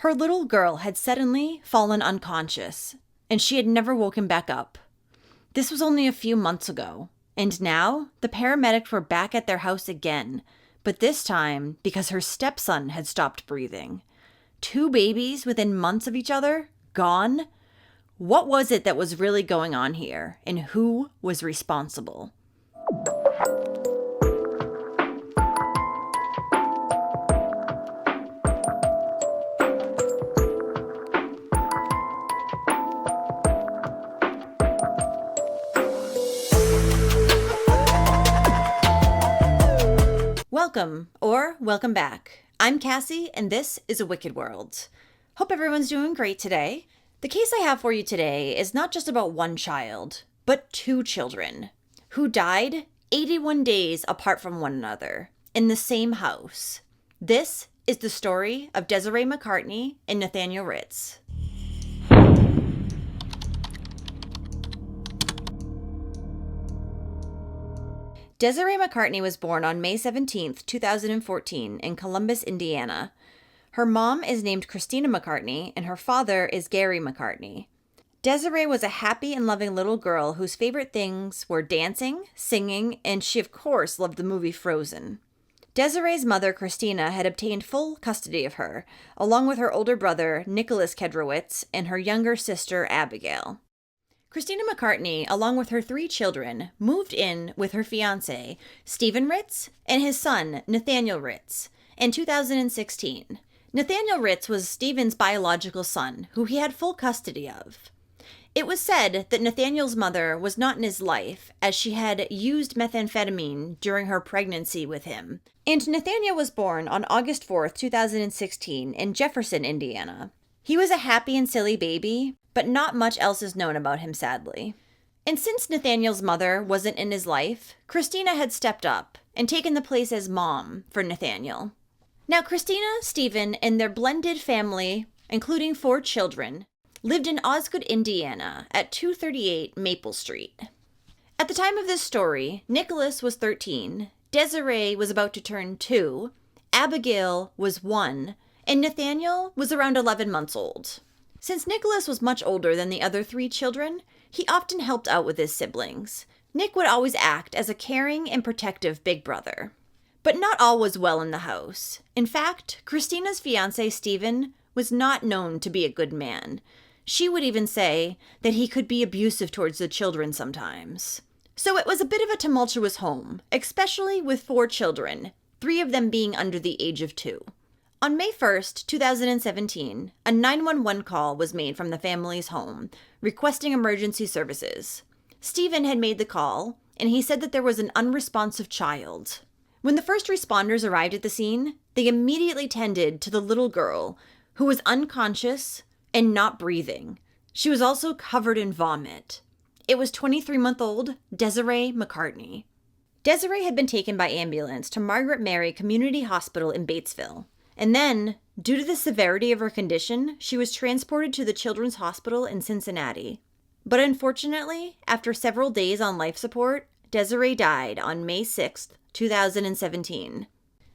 Her little girl had suddenly fallen unconscious, and she had never woken back up. This was only a few months ago, and now the paramedics were back at their house again, but this time because her stepson had stopped breathing. 2 babies within months of each other, gone? What was it that was really going on here, and who was responsible? Welcome back. I'm Cassie, and this is A Wicked World. Hope everyone's doing great today. The case I have for you today is not just about one child, but 2 children who died 81 days apart from one another in the same house. This is the story of Desiree McCartney and Nathaniel Ritz. Desiree McCartney was born on May 17, 2014 in Columbus, Indiana. Her mom is named Christina McCartney and her father is Gary McCartney. Desiree was a happy and loving little girl whose favorite things were dancing, singing, and she of course loved the movie Frozen. Desiree's mother, Christina, had obtained full custody of her, along with her older brother, Nicholas Kedrowitz, and her younger sister, Abigail. Christina McCartney, along with her 3 children, moved in with her fiancé, Stephen Ritz, and his son, Nathaniel Ritz, in 2016. Nathaniel Ritz was Stephen's biological son, who he had full custody of. It was said that Nathaniel's mother was not in his life, as she had used methamphetamine during her pregnancy with him. And Nathaniel was born on August 4th, 2016, in Jefferson, Indiana. He was a happy and silly baby, but not much else is known about him, sadly. And since Nathaniel's mother wasn't in his life, Christina had stepped up and taken the place as mom for Nathaniel. Now, Christina, Stephen, and their blended family, including 4 children, lived in Osgood, Indiana, at 238 Maple Street. At the time of this story, Nicholas was 13, Desiree was about to turn 2, Abigail was 1, and Nathaniel was around 11 months old. Since Nicholas was much older than the other 3 children, he often helped out with his siblings. Nick would always act as a caring and protective big brother. But not all was well in the house. In fact, Christina's fiancé, Stephen, was not known to be a good man. She would even say that he could be abusive towards the children sometimes. So it was a bit of a tumultuous home, especially with 4 children, 3 of them being under the age of 2. On May 1st, 2017, a 911 call was made from the family's home, requesting emergency services. Stephen had made the call, and he said that there was an unresponsive child. When the first responders arrived at the scene, they immediately tended to the little girl, who was unconscious and not breathing. She was also covered in vomit. It was 23-month-old Desiree McCartney. Desiree had been taken by ambulance to Margaret Mary Community Hospital in Batesville. And then, due to the severity of her condition, she was transported to the Children's Hospital in Cincinnati. But unfortunately, after several days on life support, Desiree died on May 6th, 2017.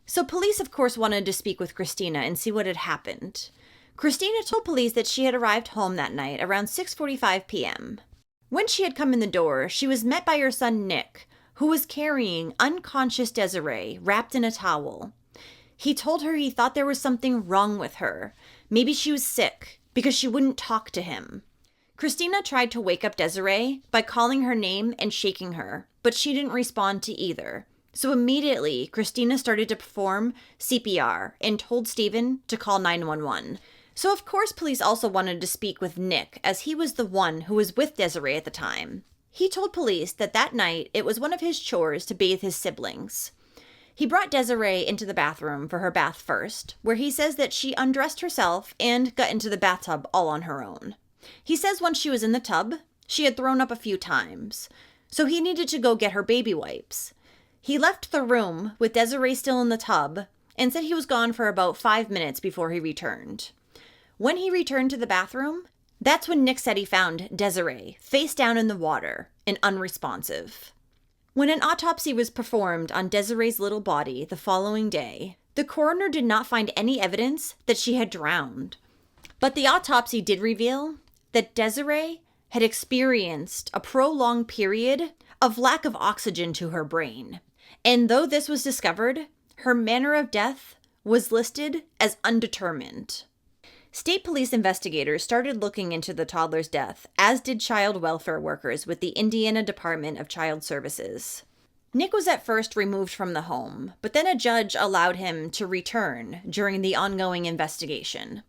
So police, of course, wanted to speak with Christina and see what had happened. Christina told police that she had arrived home that night around 6:45 p.m. When she had come in the door, she was met by her son Nick, who was carrying unconscious Desiree wrapped in a towel. He told her he thought there was something wrong with her. Maybe she was sick because she wouldn't talk to him. Christina tried to wake up Desiree by calling her name and shaking her, but she didn't respond to either. So immediately, Christina started to perform CPR and told Stephen to call 911. So of course police also wanted to speak with Nick, as he was the one who was with Desiree at the time. He told police that night it was one of his chores to bathe his siblings. He brought Desiree into the bathroom for her bath first, where he says that she undressed herself and got into the bathtub all on her own. He says once she was in the tub, she had thrown up a few times, so he needed to go get her baby wipes. He left the room with Desiree still in the tub and said he was gone for about 5 minutes before he returned. When he returned to the bathroom, that's when Nick said he found Desiree face down in the water and unresponsive. When an autopsy was performed on Desiree's little body the following day, the coroner did not find any evidence that she had drowned. But the autopsy did reveal that Desiree had experienced a prolonged period of lack of oxygen to her brain. And though this was discovered, her manner of death was listed as undetermined. State police investigators started looking into the toddler's death, as did child welfare workers with the Indiana Department of Child Services. Nick was at first removed from the home, but then a judge allowed him to return during the ongoing investigation.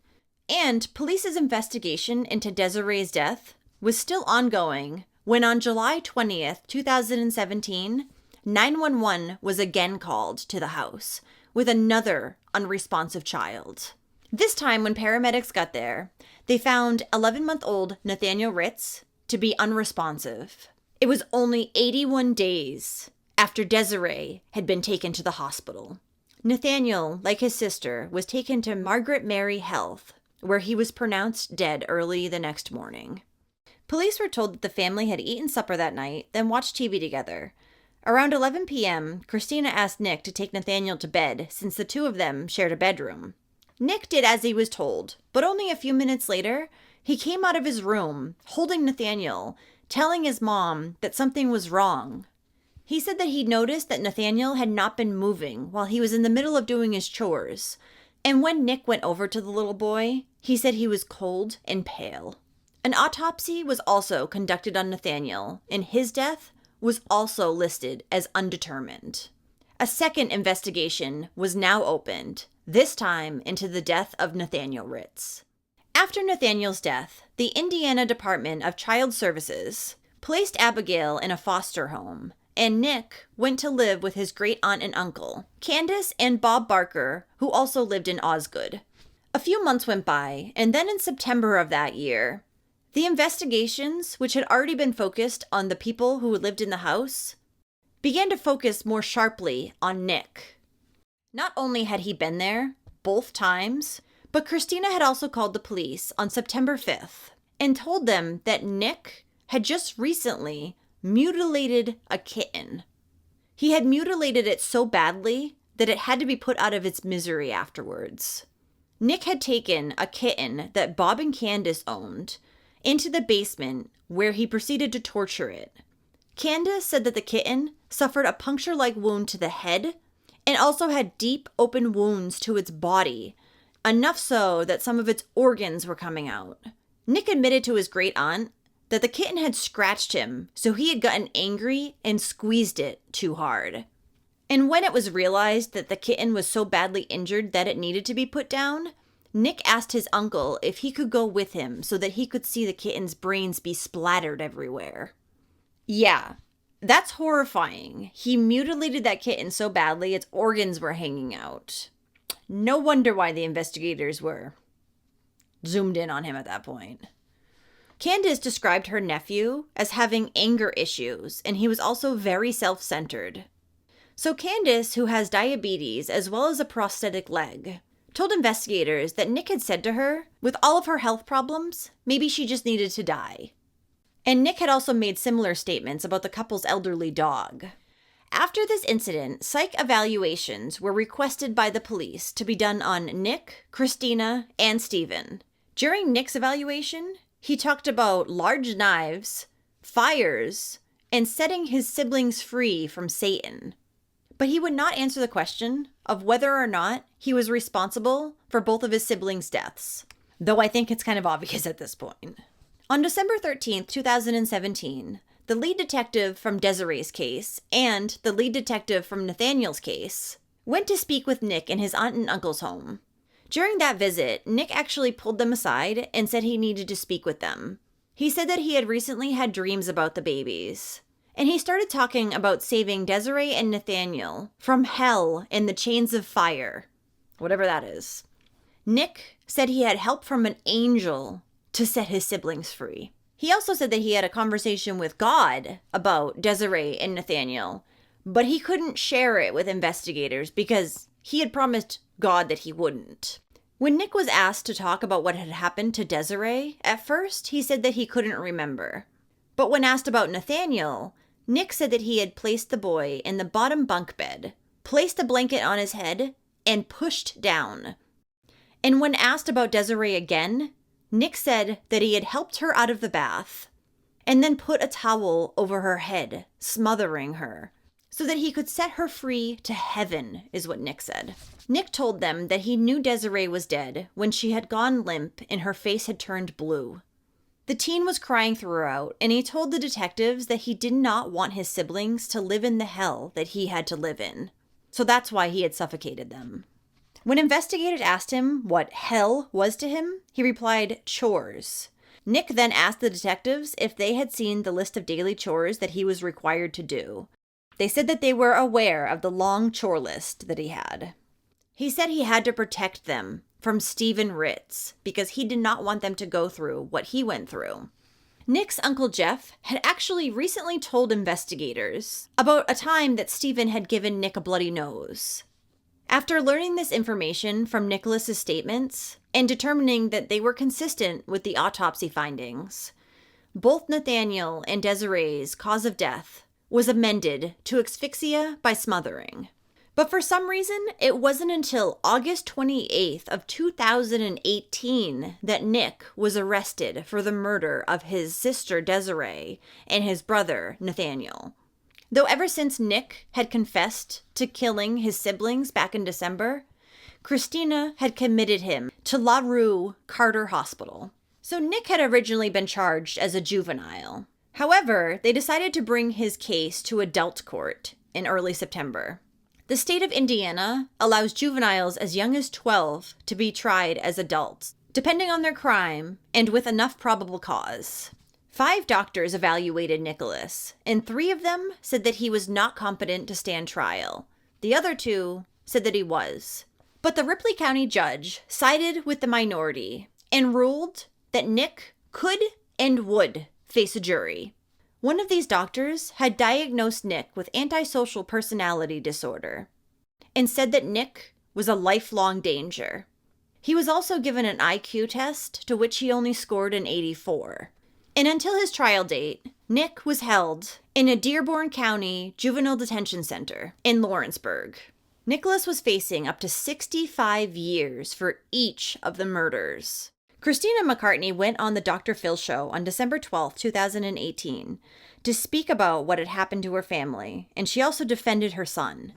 And police's investigation into Desiree's death was still ongoing when on July 20th, 2017, 911 was again called to the house with another unresponsive child. This time when paramedics got there, they found 11-month-old Nathaniel Ritz to be unresponsive. It was only 81 days after Desiree had been taken to the hospital. Nathaniel, like his sister, was taken to Margaret Mary Health, where he was pronounced dead early the next morning. Police were told that the family had eaten supper that night, then watched TV together. Around 11 p.m., Christina asked Nick to take Nathaniel to bed since the two of them shared a bedroom. Nick did as he was told, but only a few minutes later, he came out of his room, holding Nathaniel, telling his mom that something was wrong. He said that he noticed that Nathaniel had not been moving while he was in the middle of doing his chores. And when Nick went over to the little boy, he said he was cold and pale. An autopsy was also conducted on Nathaniel, and his death was also listed as undetermined. A second investigation was now opened, this time into the death of Nathaniel Ritz. After Nathaniel's death, the Indiana Department of Child Services placed Abigail in a foster home, and Nick went to live with his great-aunt and uncle, Candace and Bob Barker, who also lived in Osgood. A few months went by, and then in September of that year, the investigations, which had already been focused on the people who lived in the house, began to focus more sharply on Nick. Not only had he been there, both times, but Christina had also called the police on September 5th and told them that Nick had just recently mutilated a kitten. He had mutilated it so badly that it had to be put out of its misery afterwards. Nick had taken a kitten that Bob and Candace owned into the basement where he proceeded to torture it. Candace said that the kitten suffered a puncture-like wound to the head and also had deep open wounds to its body, enough so that some of its organs were coming out. Nick admitted to his great-aunt that the kitten had scratched him, so he had gotten angry and squeezed it too hard. And when it was realized that the kitten was so badly injured that it needed to be put down, Nick asked his uncle if he could go with him so that he could see the kitten's brains be splattered everywhere. Yeah, that's horrifying. He mutilated that kitten so badly its organs were hanging out. No wonder why the investigators were zoomed in on him at that point. Candace described her nephew as having anger issues, and he was also very self-centered. So Candace, who has diabetes as well as a prosthetic leg, told investigators that Nick had said to her, with all of her health problems, maybe she just needed to die. And Nick had also made similar statements about the couple's elderly dog. After this incident, psych evaluations were requested by the police to be done on Nick, Christina, and Stephen. During Nick's evaluation, he talked about large knives, fires, and setting his siblings free from Satan. But he would not answer the question of whether or not he was responsible for both of his siblings' deaths, though I think it's kind of obvious at this point. On December 13th, 2017, the lead detective from Desiree's case and the lead detective from Nathaniel's case went to speak with Nick in his aunt and uncle's home. During that visit, Nick actually pulled them aside and said he needed to speak with them. He said that he had recently had dreams about the babies. And he started talking about saving Desiree and Nathaniel from hell and the chains of fire, whatever that is. Nick said he had help from an angel to set his siblings free. He also said that he had a conversation with God about Desiree and Nathaniel, but he couldn't share it with investigators because he had promised God that he wouldn't. When Nick was asked to talk about what had happened to Desiree, at first he said that he couldn't remember. But when asked about Nathaniel, Nick said that he had placed the boy in the bottom bunk bed, placed a blanket on his head, and pushed down. And when asked about Desiree again, Nick said that he had helped her out of the bath and then put a towel over her head, smothering her, so that he could set her free to heaven, is what Nick said. Nick told them that he knew Desiree was dead when she had gone limp and her face had turned blue. The teen was crying throughout, and he told the detectives that he did not want his siblings to live in the hell that he had to live in. So that's why he had suffocated them. When investigators asked him what hell was to him, he replied, chores. Nick then asked the detectives if they had seen the list of daily chores that he was required to do. They said that they were aware of the long chore list that he had. He said he had to protect them from Stephen Ritz because he did not want them to go through what he went through. Nick's Uncle Jeff had actually recently told investigators about a time that Stephen had given Nick a bloody nose. After learning this information from Nicholas's statements and determining that they were consistent with the autopsy findings, both Nathaniel and Desiree's cause of death was amended to asphyxia by smothering. But for some reason, it wasn't until August 28th of 2018 that Nick was arrested for the murder of his sister Desiree and his brother Nathaniel. Though ever since Nick had confessed to killing his siblings back in December, Christina had committed him to La Rue Carter Hospital. So Nick had originally been charged as a juvenile. However, they decided to bring his case to adult court in early September. The state of Indiana allows juveniles as young as 12 to be tried as adults, depending on their crime and with enough probable cause. 5 doctors evaluated Nicholas, and 3 of them said that he was not competent to stand trial. The other 2 said that he was. But the Ripley County judge sided with the minority and ruled that Nick could and would face a jury. One of these doctors had diagnosed Nick with antisocial personality disorder and said that Nick was a lifelong danger. He was also given an IQ test to which he only scored an 84. And until his trial date, Nick was held in a Dearborn County Juvenile Detention Center in Lawrenceburg. Nicholas was facing up to 65 years for each of the murders. Christina McCartney went on the Dr. Phil show on December 12, 2018, to speak about what had happened to her family, and she also defended her son.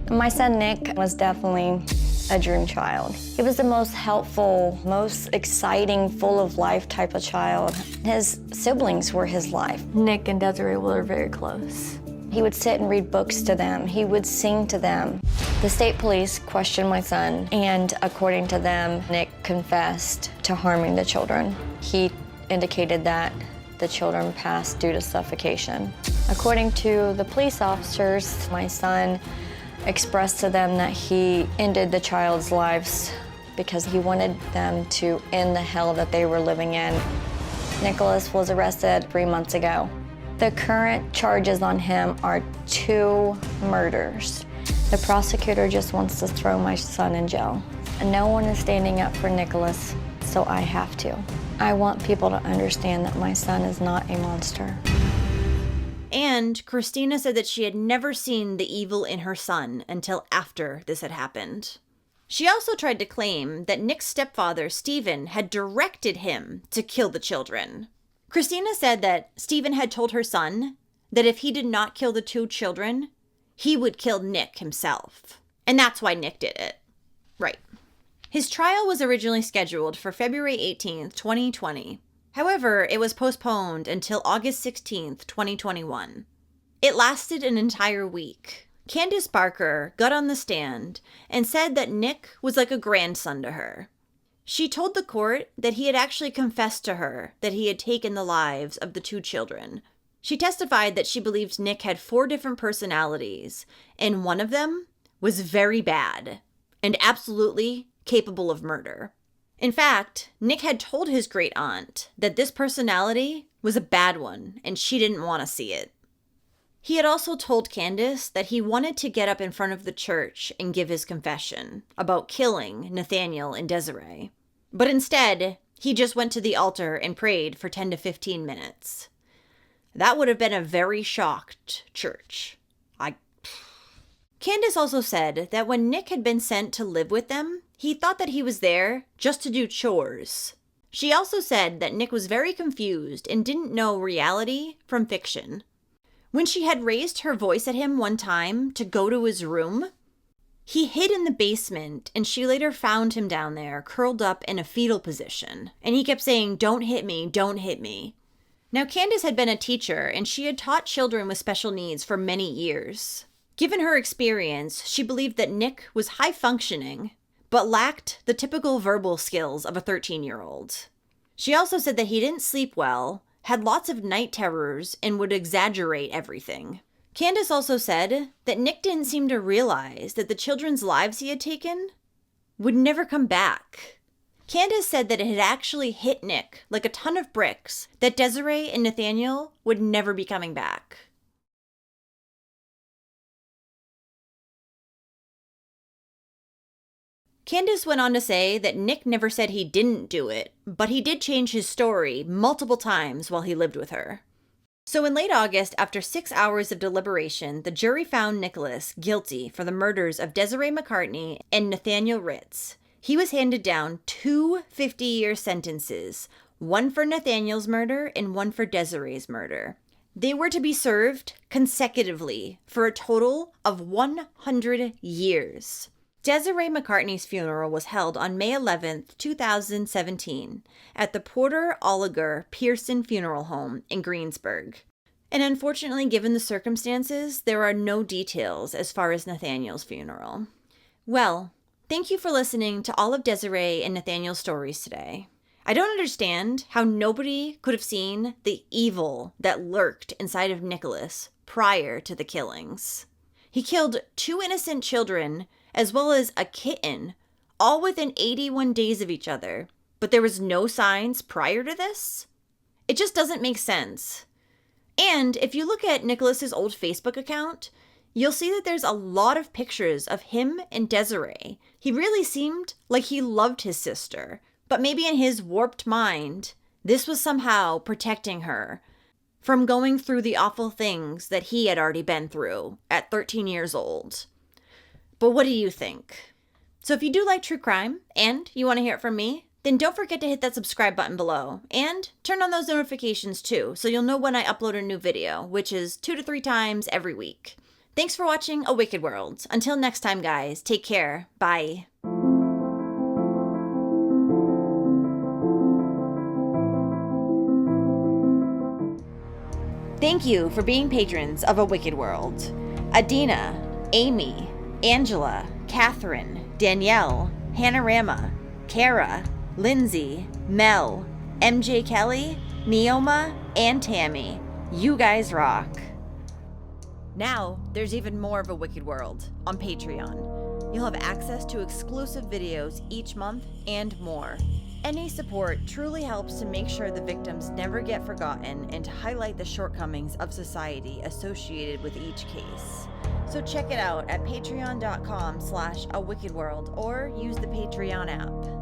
My son Nick was definitely a dream child. He was the most helpful, most exciting, full of life type of child. His siblings were his life. Nick and Desiree were very close. He would sit and read books to them. He would sing to them. The state police questioned my son, and according to them, Nick confessed to harming the children. He indicated that the children passed due to suffocation. According to the police officers, my son expressed to them that he ended the child's lives because he wanted them to end the hell that they were living in. Nicholas was arrested 3 months ago. The current charges on him are 2 murders. The prosecutor just wants to throw my son in jail. And no one is standing up for Nicholas, so I have to. I want people to understand that my son is not a monster. And Christina said that she had never seen the evil in her son until after this had happened. She also tried to claim that Nick's stepfather, Stephen, had directed him to kill the children. Christina said that Stephen had told her son that if he did not kill the 2 children, he would kill Nick himself. And that's why Nick did it. Right. His trial was originally scheduled for February 18th, 2020. However, it was postponed until August 16th, 2021. It lasted an entire week. Candace Barker got on the stand and said that Nick was like a grandson to her. She told the court that he had actually confessed to her that he had taken the lives of the 2 children. She testified that she believed Nick had 4 different personalities, and one of them was very bad and absolutely capable of murder. In fact, Nick had told his great-aunt that this personality was a bad one and she didn't want to see it. He had also told Candace that he wanted to get up in front of the church and give his confession about killing Nathaniel and Desiree. But instead, he just went to the altar and prayed for 10 to 15 minutes. That would have been a very shocked church. Candace also said that when Nick had been sent to live with them, he thought that he was there just to do chores. She also said that Nick was very confused and didn't know reality from fiction. When she had raised her voice at him one time to go to his room, he hid in the basement, and she later found him down there, curled up in a fetal position. And he kept saying, "Don't hit me, don't hit me." Now, Candace had been a teacher, and she had taught children with special needs for many years. Given her experience, she believed that Nick was high-functioning, but lacked the typical verbal skills of a 13-year-old. She also said that he didn't sleep well, had lots of night terrors, and would exaggerate everything. Candace also said that Nick didn't seem to realize that the children's lives he had taken would never come back. Candace said that it had actually hit Nick like a ton of bricks that Desiree and Nathaniel would never be coming back. Candace went on to say that Nick never said he didn't do it, but he did change his story multiple times while he lived with her. So in late August, after 6 hours of deliberation, the jury found Nicholas guilty for the murders of Desiree McCartney and Nathaniel Ritz. He was handed down 2 50-year sentences, one for Nathaniel's murder and one for Desiree's murder. They were to be served consecutively for a total of 100 years. Desiree McCartney's funeral was held on May 11, 2017, at the Porter Oliger Pearson Funeral Home in Greensburg. And unfortunately, given the circumstances, there are no details as far as Nathaniel's funeral. Well, thank you for listening to all of Desiree and Nathaniel's stories today. I don't understand how nobody could have seen the evil that lurked inside of Nicholas prior to the killings. He killed 2 innocent children as well as a kitten, all within 81 days of each other. But there was no signs prior to this? It just doesn't make sense. And if you look at Nicholas's old Facebook account, you'll see that there's a lot of pictures of him and Desiree. He really seemed like he loved his sister, but maybe in his warped mind, this was somehow protecting her from going through the awful things that he had already been through at 13 years old. But what do you think? So if you do like true crime and you want to hear it from me, then don't forget to hit that subscribe button below and turn on those notifications too, so you'll know when I upload a new video, which is 2 to 3 times every week. Thanks for watching A Wicked World. Until next time, guys, take care. Bye. Thank you for being patrons of A Wicked World. Adina, Amy, Angela, Catherine, Danielle, Hanorama, Kara, Lindsay, Mel, MJ Kelly, Neoma, and Tammy. You guys rock. Now, there's even more of A Wicked World on Patreon. You'll have access to exclusive videos each month and more. Any support truly helps to make sure the victims never get forgotten and to highlight the shortcomings of society associated with each case. So check it out at patreon.com/awickedworld or use the Patreon app.